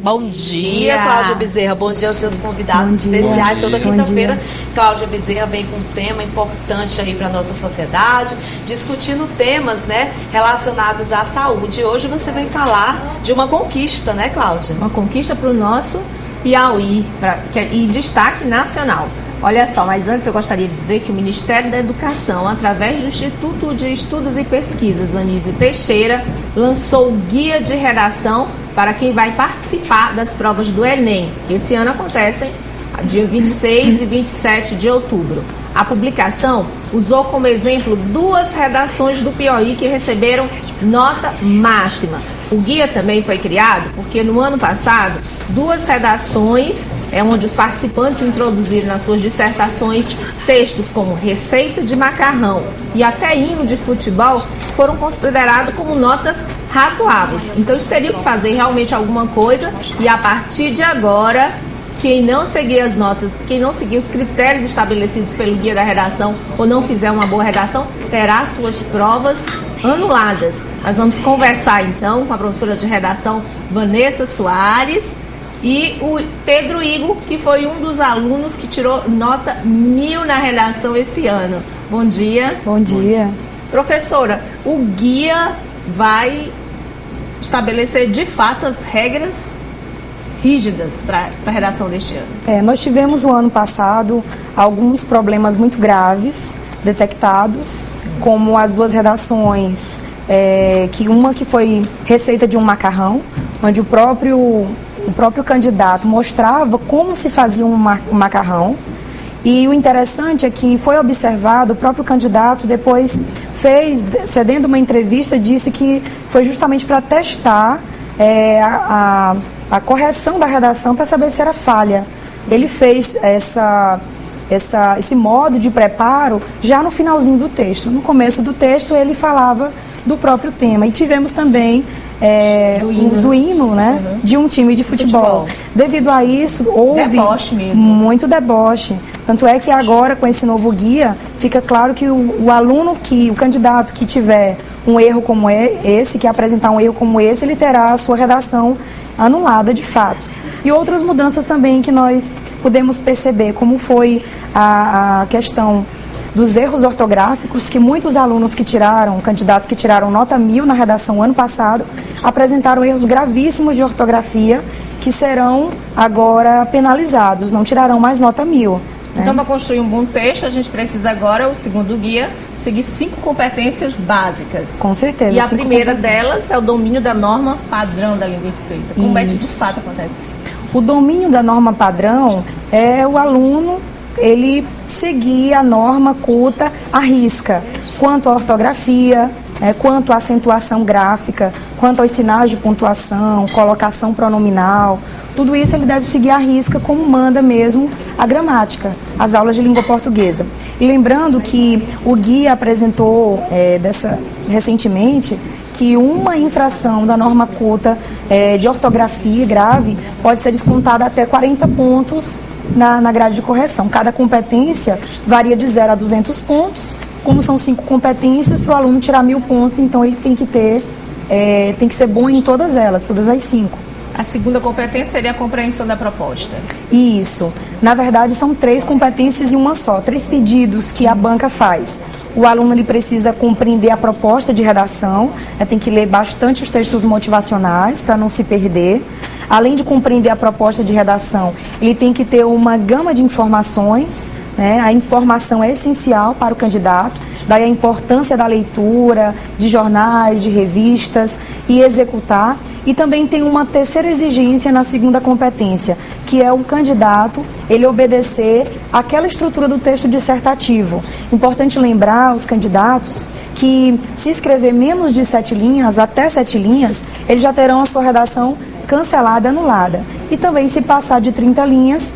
Bom dia, Cláudia Bezerra. Bom dia aos seus convidados especiais. Toda quinta-feira, Cláudia Bezerra vem com um tema importante aí para nossa sociedade, discutindo temas, né, relacionados à saúde. Hoje você vem falar de uma conquista, né, Cláudia? Uma conquista para o nosso Piauí e destaque nacional. Olha só, mas antes eu gostaria de dizer que o Ministério da Educação, através do Instituto de Estudos e Pesquisas Anísio Teixeira, lançou o Guia de Redação para quem vai participar das provas do Enem, que esse ano acontecem dia 26 e 27 de outubro. A publicação usou como exemplo 2 redações do Piauí que receberam nota máxima. O guia também foi criado porque no ano passado 2 redações onde os participantes introduziram nas suas dissertações textos como receita de macarrão e até hino de futebol foram considerados como notas razoáveis. Então eles teriam que fazer realmente alguma coisa e a partir de agora quem não seguir as notas, quem não seguir os critérios estabelecidos pelo guia da redação ou não fizer uma boa redação, terá suas provas anuladas. Nós vamos conversar então com a professora de redação Vanessa Soares e o Pedro Igor, que foi um dos alunos que tirou nota 1000 na redação esse ano. Bom dia. Bom dia. Professora, o guia vai estabelecer de fato as regras rígidas para a redação deste ano. Nós tivemos o ano passado alguns problemas muito graves detectados, como as 2 redações, uma que foi receita de um macarrão, onde o próprio candidato mostrava como se fazia um macarrão. E o interessante é que foi observado, o próprio candidato depois cedendo uma entrevista, disse que foi justamente para testar a correção da redação para saber se era falha. Ele fez esse modo de preparo já no finalzinho do texto. No começo do texto ele falava do próprio tema. E tivemos também do hino, né, de um time de futebol. Devido a isso, houve deboche mesmo. Muito deboche. Tanto é que agora, com esse novo guia, fica claro que o candidato que tiver um erro como esse, que apresentar um erro como esse, ele terá a sua redação anulada de fato. E outras mudanças também que nós pudemos perceber, como foi a questão dos erros ortográficos, que muitos alunos candidatos que tiraram nota 1000 na redação ano passado, apresentaram erros gravíssimos de ortografia, que serão agora penalizados, não tirarão mais nota 1000. Então, para construir um bom texto, a gente precisa agora, o segundo guia, seguir 5 competências básicas. Com certeza. E a primeira delas é o domínio da norma padrão da língua escrita. Como é que de fato acontece isso? O domínio da norma padrão é o aluno, ele seguir a norma culta à risca, quanto à ortografia, quanto à acentuação gráfica, quanto aos sinais de pontuação, colocação pronominal. Tudo isso ele deve seguir à risca, como manda mesmo a gramática, as aulas de língua portuguesa. E lembrando que o guia apresentou recentemente que uma infração da norma culta de ortografia grave pode ser descontada até 40 pontos na grade de correção. Cada competência varia de 0 a 200 pontos. Como são 5 competências, para o aluno tirar 1000 pontos, então ele tem que ser bom em todas elas, todas as 5. A segunda competência seria a compreensão da proposta. Isso. Na verdade, são 3 competências em uma só, 3 pedidos que a banca faz. O aluno ele precisa compreender a proposta de redação, tem que ler bastante os textos motivacionais para não se perder. Além de compreender a proposta de redação, ele tem que ter uma gama de informações, né? A informação é essencial para o candidato, daí a importância da leitura, de jornais, de revistas e executar. E também tem uma terceira exigência na segunda competência, que é o candidato ele obedecer àquela estrutura do texto dissertativo. Importante lembrar aos candidatos que se escrever menos de 7 linhas, até 7 linhas, eles já terão a sua redação cancelada, anulada. E também se passar de 30 linhas,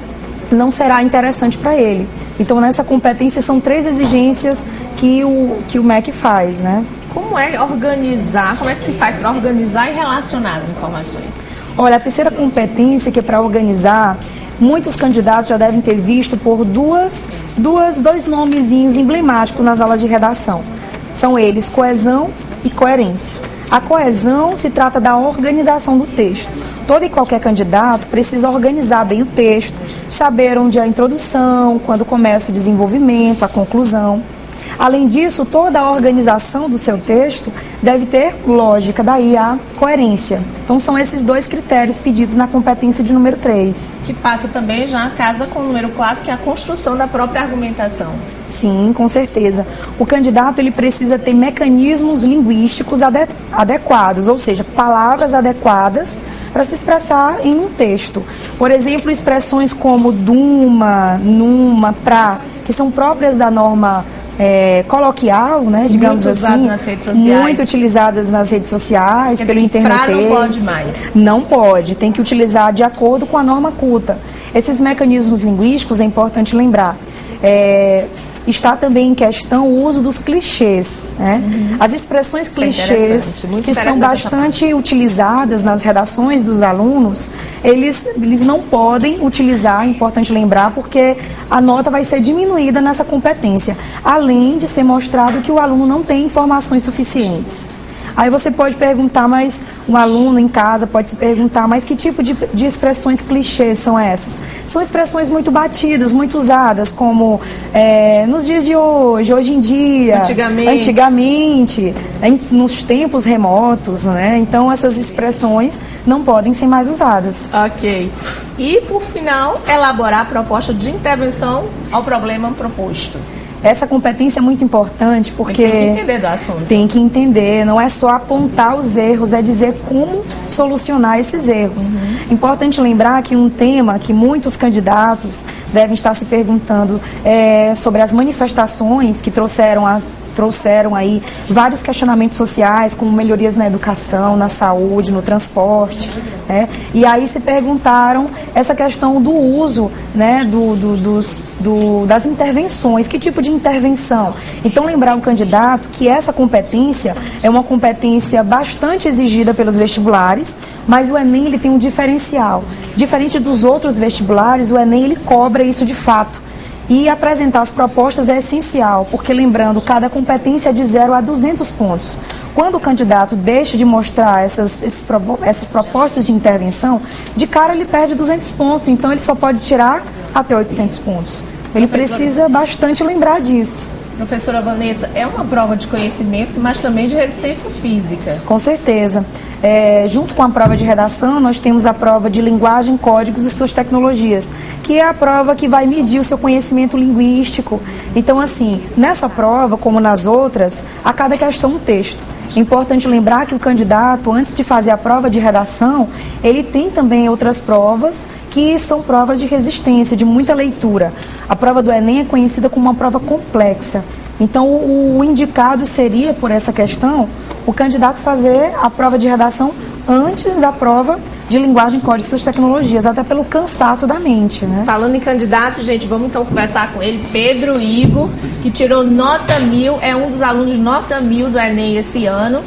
não será interessante para ele. Então, nessa competência, são 3 exigências que o MEC faz, né? Como é organizar, como é que se faz para organizar e relacionar as informações? Olha, a terceira competência, que é para organizar, muitos candidatos já devem ter visto por dois nomezinhos emblemáticos nas aulas de redação. São eles coesão e coerência. A coesão se trata da organização do texto. Todo e qualquer candidato precisa organizar bem o texto, saber onde é a introdução, quando começa o desenvolvimento, a conclusão. Além disso, toda a organização do seu texto deve ter lógica, daí a coerência. Então, são esses 2 critérios pedidos na competência de número 3. Que passa também já casa com o número 4, que é a construção da própria argumentação. Sim, com certeza. O candidato ele precisa ter mecanismos linguísticos adequados, ou seja, palavras adequadas para se expressar em um texto. Por exemplo, expressões como duma, numa, pra, que são próprias da norma coloquial, né, digamos muito assim, nas redes sociais. Muito utilizadas nas redes sociais, pelo internet. Não pode mais. Não pode, tem que utilizar de acordo com a norma culta. Esses mecanismos linguísticos é importante lembrar. Está também em questão o uso dos clichês, né? As expressões clichês, que são bastante utilizadas nas redações dos alunos, eles não podem utilizar, é importante lembrar, porque a nota vai ser diminuída nessa competência, além de ser mostrado que o aluno não tem informações suficientes. Aí você pode perguntar, mas um aluno em casa pode se perguntar, mas que tipo de expressões clichês são essas? São expressões muito batidas, muito usadas, como nos dias de hoje, hoje em dia, antigamente, nos tempos remotos, né? Então essas expressões não podem ser mais usadas. Ok. E, por final, elaborar a proposta de intervenção ao problema proposto. Essa competência é muito importante porque tem que entender do assunto. Tem que entender, não é só apontar os erros, é dizer como solucionar esses erros. Importante lembrar que um tema que muitos candidatos devem estar se perguntando sobre as manifestações que trouxeram aí vários questionamentos sociais, como melhorias na educação, na saúde, no transporte, né? E aí se perguntaram essa questão do uso, né, das intervenções, que tipo de intervenção? Então, lembrar o candidato que essa competência é uma competência bastante exigida pelos vestibulares, mas o Enem ele tem um diferencial. Diferente dos outros vestibulares, o Enem ele cobra isso de fato. E apresentar as propostas é essencial, porque, lembrando, cada competência é de 0 a 200 pontos. Quando o candidato deixa de mostrar essas propostas de intervenção, de cara ele perde 200 pontos, então ele só pode tirar até 800 pontos. Ele precisa bastante lembrar disso. Professora Vanessa, é uma prova de conhecimento, mas também de resistência física. Com certeza. Junto com a prova de redação, nós temos a prova de linguagem, códigos e suas tecnologias, que é a prova que vai medir o seu conhecimento linguístico. Então, assim, nessa prova, como nas outras, a cada questão um texto. É importante lembrar que o candidato, antes de fazer a prova de redação, ele tem também outras provas que são provas de resistência, de muita leitura. A prova do Enem é conhecida como uma prova complexa. Então, o indicado seria, por essa questão, o candidato fazer a prova de redação antes da prova de linguagem, código e suas tecnologias, até pelo cansaço da mente, né? Falando em candidato, gente, vamos então conversar com ele, Pedro Igor, que tirou nota 1000, é um dos alunos de nota 1000 do Enem esse ano,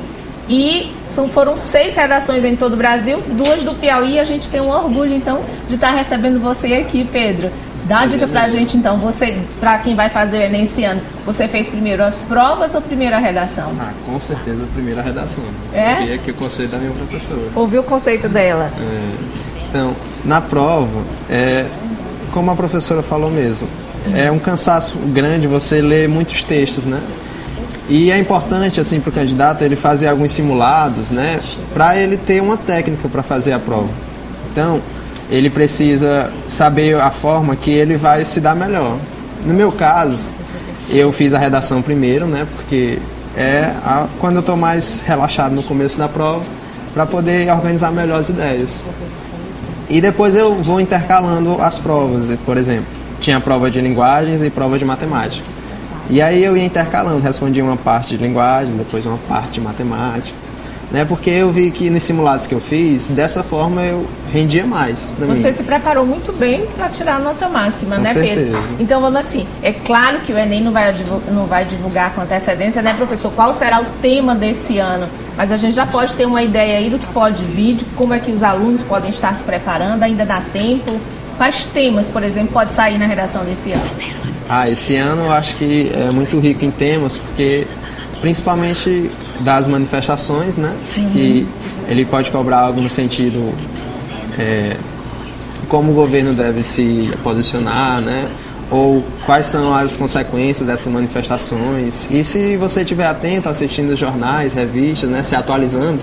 e foram 6 redações em todo o Brasil, 2 do Piauí, a gente tem um orgulho, então, de estar recebendo você aqui, Pedro. Dá uma dica pra gente, então, pra quem vai fazer o Enem esse ano, você fez primeiro as provas ou primeiro a redação? Com certeza, primeiro a redação. É? E aqui o conceito da minha professora. Ouviu o conceito dela? Então, na prova, como a professora falou mesmo, é um cansaço grande você ler muitos textos, né? E é importante, assim, para o candidato ele fazer alguns simulados, né? Para ele ter uma técnica para fazer a prova. Então, ele precisa saber a forma que ele vai se dar melhor. No meu caso, eu fiz a redação primeiro, né? Porque quando eu estou mais relaxado no começo da prova, para poder organizar melhor as ideias. E depois eu vou intercalando as provas. Por exemplo, tinha prova de linguagens e prova de matemática. E aí eu ia intercalando, respondia uma parte de linguagem, depois uma parte de matemática. Né, porque eu vi que nos simulados que eu fiz, dessa forma eu rendia mais para mim. Você se preparou muito bem para tirar a nota máxima, Com né, certeza. Pedro? Então vamos assim, é claro que o Enem não vai divulgar com antecedência, né, professor, qual será o tema desse ano, mas a gente já pode ter uma ideia aí do que pode vir, de como é que os alunos podem estar se preparando, ainda dá tempo. Quais temas, por exemplo, pode sair na redação desse ano? Esse ano eu acho que é muito rico em temas, porque principalmente das manifestações, né? Que ele pode cobrar algo no sentido como o governo deve se posicionar, né? Ou quais são as consequências dessas manifestações. E se você estiver atento, assistindo os jornais, revistas, né? Se atualizando,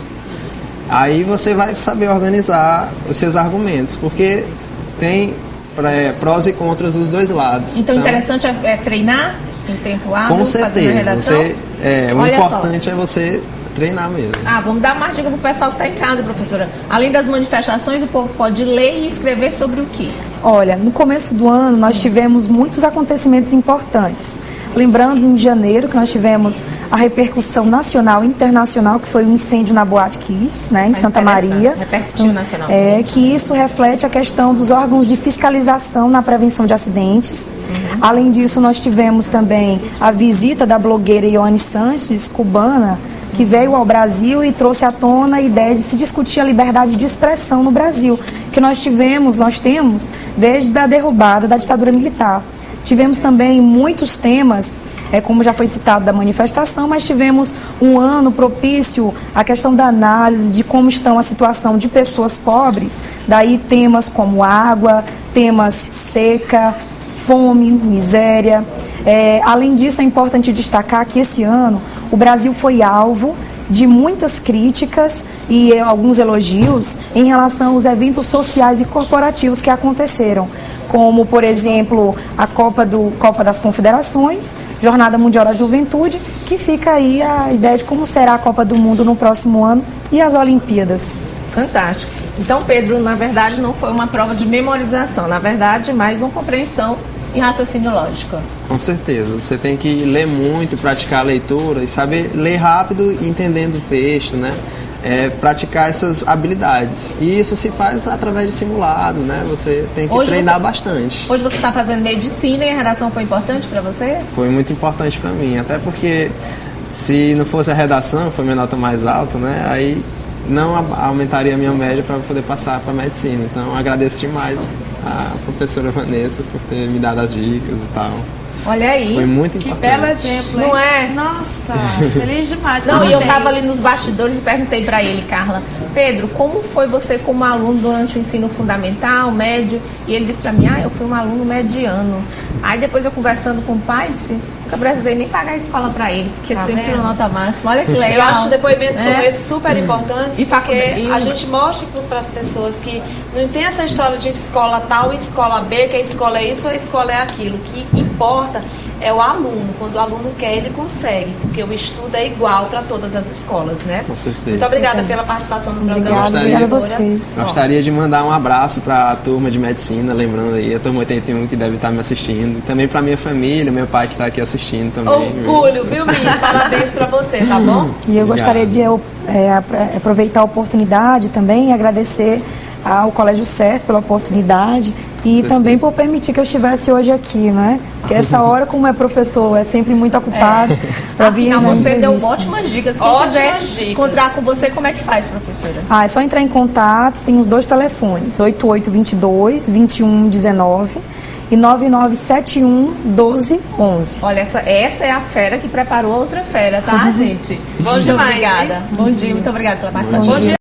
aí você vai saber organizar os seus argumentos, porque tem prós e contras dos dois lados. Então, interessante é treinar em tempo hábil, com certeza, fazendo a redação? O importante é você treinar mesmo. Vamos dar mais dica para o pessoal que está em casa, professora. Além das manifestações, o povo pode ler e escrever sobre o quê? Olha, no começo do ano nós tivemos muitos acontecimentos importantes. Lembrando, em janeiro, que nós tivemos a repercussão nacional e internacional, que foi o incêndio na Boate Kiss, né, em Santa Maria. Repercutiu nacional. Que isso reflete a questão dos órgãos de fiscalização na prevenção de acidentes. Além disso, nós tivemos também a visita da blogueira Ioane Sanches, cubana, que veio ao Brasil e trouxe à tona a ideia de se discutir a liberdade de expressão no Brasil, que nós temos desde a derrubada da ditadura militar. Tivemos também muitos temas, como já foi citado, da manifestação, mas tivemos um ano propício à questão da análise de como estão a situação de pessoas pobres, daí temas como água, temas seca, fome, miséria. Além disso, é importante destacar que esse ano o Brasil foi alvo de muitas críticas e alguns elogios em relação aos eventos sociais e corporativos que aconteceram, como, por exemplo, a Copa das Confederações, Jornada Mundial da Juventude, que fica aí a ideia de como será a Copa do Mundo no próximo ano, e as Olimpíadas. Fantástico. Então, Pedro, na verdade, não foi uma prova de memorização, na verdade, mais uma compreensão e raciocínio lógico. Com certeza. Você tem que ler muito, praticar a leitura e saber ler rápido, entendendo o texto, né? Praticar essas habilidades. E isso se faz através de simulados, né? Você tem que treinar bastante. Hoje você está fazendo medicina e a redação foi importante para você? Foi muito importante para mim, até porque se não fosse a redação, foi minha nota mais alta, né? Aí não aumentaria a minha média para poder passar para medicina. Então, agradeço demais a professora Vanessa por ter me dado as dicas e tal. Olha aí. Foi muito importante. Que belo exemplo, hein? Não é? Nossa, feliz demais. Não, e eu estava ali nos bastidores e perguntei para ele, Carla, Pedro, como foi você como aluno durante o ensino fundamental, médio? E ele disse para mim, eu fui um aluno mediano. Aí depois eu conversando com o pai, disse, nunca precisei nem pagar a escola para ele, porque sempre tirou nota máxima. Olha que legal. Eu acho depoimentos como esse super importantes, porque a gente mostra para as pessoas que não tem essa história de escola tal, escola B, que a escola é isso ou a escola é aquilo. O que importa é o aluno. Quando o aluno quer, ele consegue, porque o estudo é igual para todas as escolas, né? Com certeza. Muito obrigada pela participação no programa. Obrigada a vocês. Gostaria de mandar um abraço para a turma de medicina, lembrando aí, a turma 81 que deve estar me assistindo, e também para minha família, meu pai que está aqui assistindo também. Orgulho, viu, menino? Parabéns para você, tá bom? E eu gostaria de aproveitar a oportunidade também e agradecer ao Colégio Certo pela oportunidade e também por permitir que eu estivesse hoje aqui, né? Porque essa hora, como é professor, é sempre muito ocupado para vir. Afinal, você deu ótimas dicas. Quem quiser encontrar com você, como é que faz, professora? É só entrar em contato, tem os 2 telefones, 8822-2119 e 9971-1211. Olha, essa é a fera que preparou a outra fera, tá, gente? Bom demais, obrigada. Hein? Bom dia, muito obrigada pela participação. Bom dia.